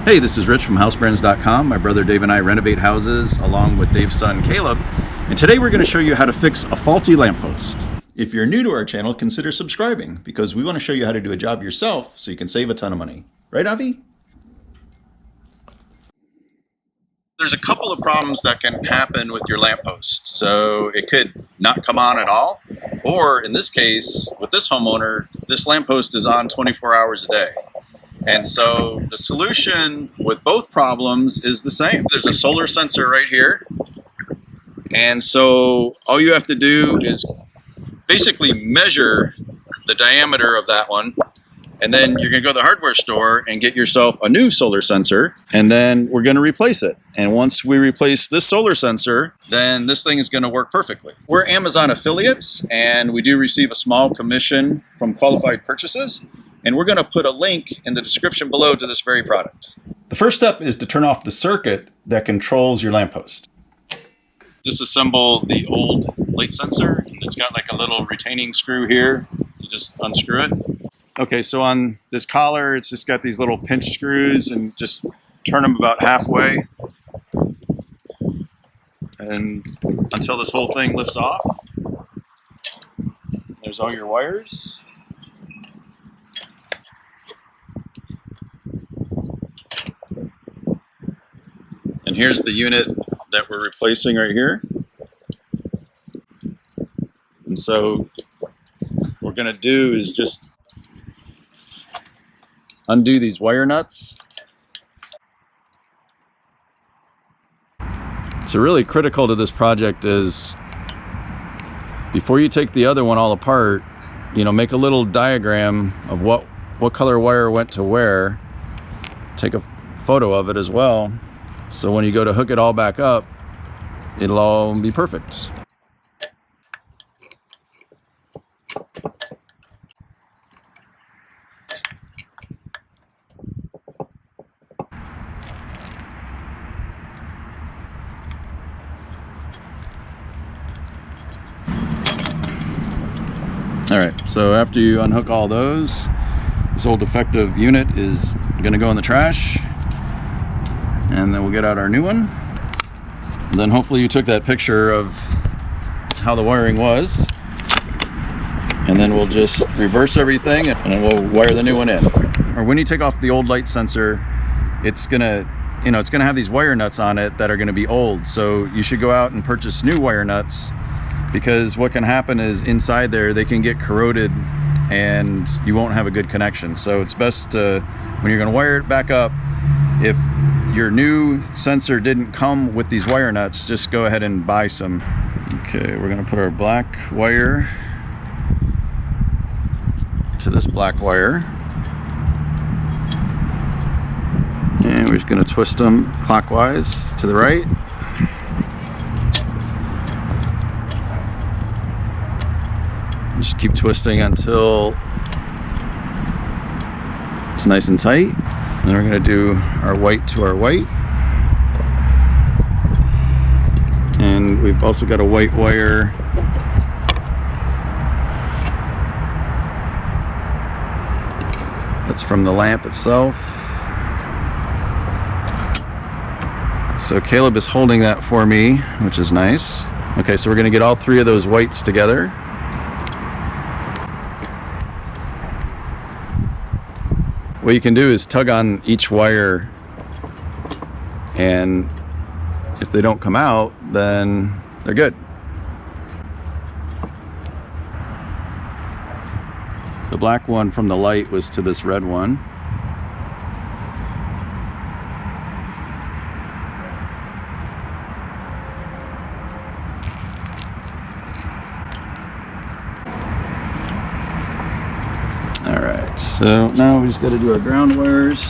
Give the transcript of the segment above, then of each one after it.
Hey, this is Rich from HouseBarons.com. My brother Dave and I renovate houses along with Dave's son Caleb. And today we're going to show you how to fix a faulty lamppost. If you're new to our channel, consider subscribing because we want to show you how to do a job yourself so you can save a ton of money. Right, Avi? There's a couple of problems that can happen with your lamppost. So it could not come on at all, or in this case, with this homeowner, this lamppost is on 24 hours a day. And so the solution with both problems is the same. There's a solar sensor right here. And so all you have to do is basically measure the diameter of that one. And then you're gonna go to the hardware store and get yourself a new solar sensor. And then we're gonna replace it. And once we replace this solar sensor, then this thing is gonna work perfectly. We're Amazon affiliates and we do receive a small commission from qualified purchases. And we're going to put a link in the description below to this very product. The first step is to turn off the circuit that controls your lamppost. Disassemble the old light sensor. It's got like a little retaining screw here. You just unscrew it. Okay, so on this collar, it's just got these little pinch screws and just turn them about halfway. And until this whole thing lifts off. There's all your wires. And here's the unit that we're replacing right here. And so what we're going to do is just undo these wire nuts. So really critical to this project is before you take the other one all apart, make a little diagram of what color wire went to where. Take a photo of it as well. So when you go to hook it all back up, it'll all be perfect. All right, so after you unhook all those, this old defective unit is gonna go in the trash. And then we'll get out our new one. And then hopefully you took that picture of how the wiring was. And then we'll just reverse everything and then we'll wire the new one in. Or when you take off the old light sensor, it's gonna have these wire nuts on it that are gonna be old. So you should go out and purchase new wire nuts because what can happen is inside there, they can get corroded and you won't have a good connection. So it's best to, when you're gonna wire it back up, if your new sensor didn't come with these wire nuts, just go ahead and buy some. Okay, we're gonna put our black wire to this black wire. And we're just gonna twist them clockwise to the right. Just keep twisting until it's nice and tight. Then we're going to do our white to our white. And we've also got a white wire that's from the lamp itself. So Caleb is holding that for me, which is nice. Okay, so we're going to get all three of those whites together. What you can do is tug on each wire, and if they don't come out, then they're good. The black one from the light was to this red one. So now we just got to do our ground wires.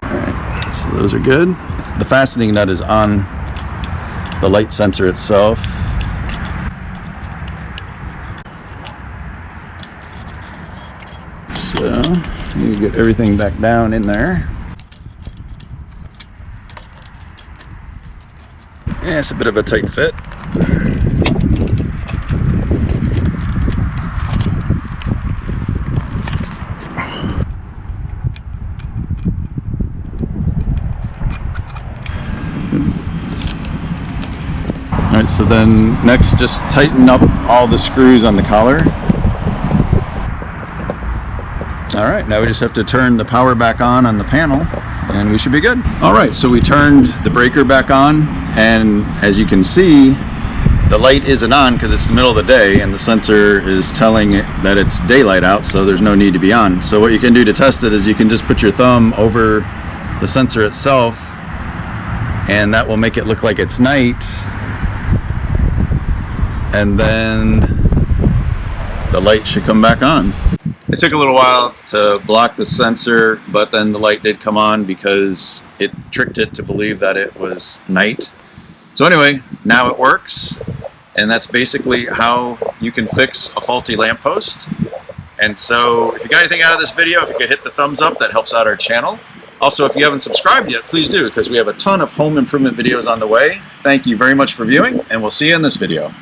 Alright, so those are good. The fastening nut is on the light sensor itself. So you get everything back down in there. Yeah, it's a bit of a tight fit. Alright, so then next just tighten up all the screws on the collar. Alright, now we just have to turn the power back on the panel and we should be good. Alright, so we turned the breaker back on, and as you can see, the light isn't on because it's the middle of the day and the sensor is telling it that it's daylight out, so there's no need to be on. So what you can do to test it is you can just put your thumb over the sensor itself and that will make it look like it's night, and then the light should come back on. It took a little while to block the sensor, but then the light did come on because it tricked it to believe that it was night. So anyway, now it works, and that's basically how you can fix a faulty lamppost. And so if you got anything out of this video, if you could hit the thumbs up, that helps out our channel. Also, if you haven't subscribed yet, please do, because we have a ton of home improvement videos on the way. Thank you very much for viewing, and we'll see you in this video.